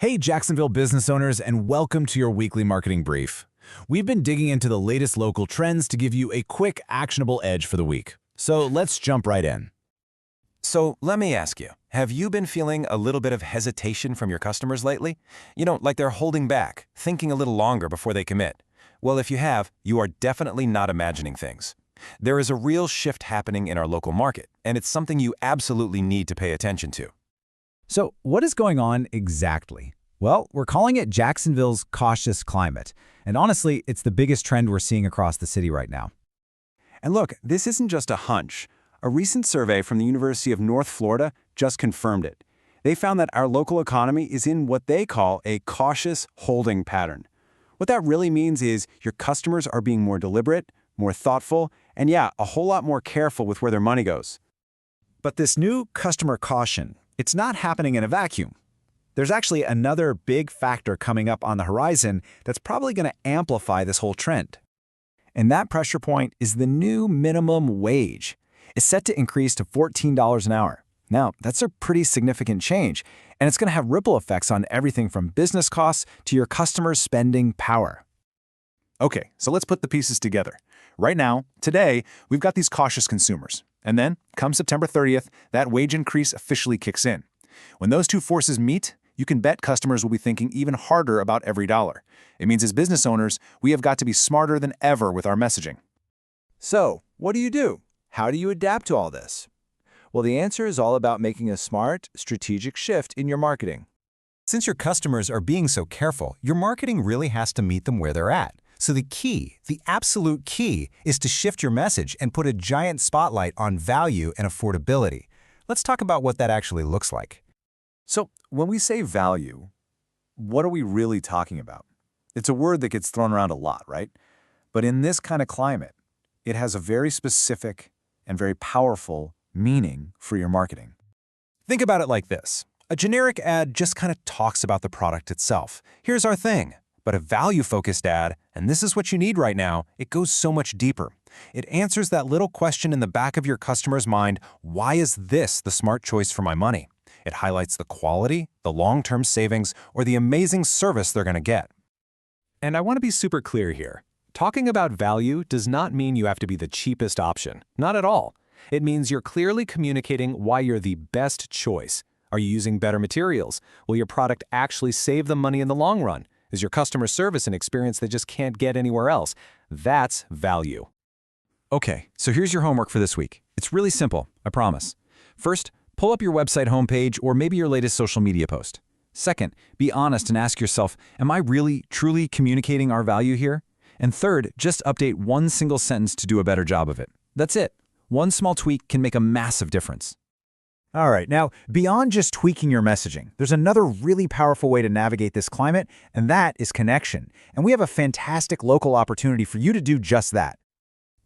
Hey, Jacksonville business owners, and welcome to your weekly marketing brief. We've been digging into the latest local trends to give you a quick, actionable edge for the week. So let's jump right in. So let me ask you, have you been feeling a little bit of hesitation from your customers lately? Like they're holding back, thinking a little longer before they commit. Well, if you have, you are definitely not imagining things. There is a real shift happening in our local market, and it's something you absolutely need to pay attention to. So what is going on exactly? Well, we're calling it Jacksonville's cautious climate. And honestly, it's the biggest trend we're seeing across the city right now. And look, this isn't just a hunch. A recent survey from the University of North Florida just confirmed it. They found that our local economy is in what they call a cautious holding pattern. What that really means is your customers are being more deliberate, more thoughtful, and a whole lot more careful with where their money goes. But this new customer caution, it's not happening in a vacuum. There's actually another big factor coming up on the horizon that's probably going to amplify this whole trend. And that pressure point is the new minimum wage. It's set to increase to $14 an hour. Now, that's a pretty significant change, and it's going to have ripple effects on everything from business costs to your customers' spending power. Okay, so let's put the pieces together. Right now, today, we've got these cautious consumers. And then, come September 30th, that wage increase officially kicks in. When those two forces meet, you can bet customers will be thinking even harder about every dollar. It means as business owners, we have got to be smarter than ever with our messaging. So, what do? How do you adapt to all this? Well, the answer is all about making a smart, strategic shift in your marketing. Since your customers are being so careful, your marketing really has to meet them where they're at. So the absolute key, is to shift your message and put a giant spotlight on value and affordability. Let's talk about what that actually looks like. So, when we say value, what are we really talking about? It's a word that gets thrown around a lot, right? But in this kind of climate, it has a very specific and very powerful meaning for your marketing. Think about it like this. A generic ad just kind of talks about the product itself. Here's our thing. But a value-focused ad, and this is what you need right now, it goes so much deeper. It answers that little question in the back of your customer's mind, why is this the smart choice for my money? It highlights the quality, the long-term savings, or the amazing service they're going to get. And I want to be super clear here. Talking about value does not mean you have to be the cheapest option. Not at all. It means you're clearly communicating why you're the best choice. Are you using better materials? Will your product actually save them money in the long run? Is your customer service an experience they just can't get anywhere else? That's value. Okay, so here's your homework for this week. It's really simple, I promise. First, pull up your website homepage or maybe your latest social media post. Second, be honest and ask yourself, am I really, truly communicating our value here? And third, just update one single sentence to do a better job of it. That's it. One small tweak can make a massive difference. All right, now, beyond just tweaking your messaging, there's another really powerful way to navigate this climate, and that is connection. And we have a fantastic local opportunity for you to do just that.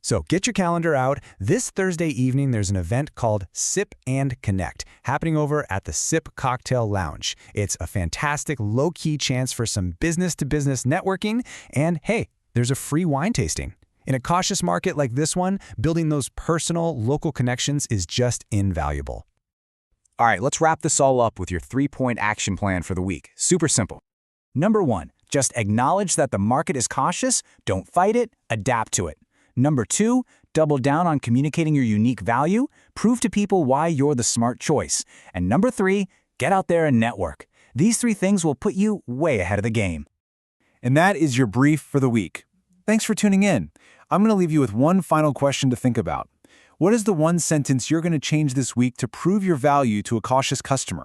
So get your calendar out. This Thursday evening, there's an event called Sip and Connect happening over at the Sip Cocktail Lounge. It's a fantastic low-key chance for some business-to-business networking, and hey, there's a free wine tasting. In a cautious market like this one, building those personal, local connections is just invaluable. All right, let's wrap this all up with your 3-point action plan for the week. Super simple. Number 1, just acknowledge that the market is cautious, don't fight it, adapt to it. Number 2, double down on communicating your unique value, prove to people why you're the smart choice. And number 3, get out there and network. These 3 things will put you way ahead of the game. And that is your brief for the week. Thanks for tuning in. I'm going to leave you with one final question to think about. What is the one sentence you're going to change this week to prove your value to a cautious customer?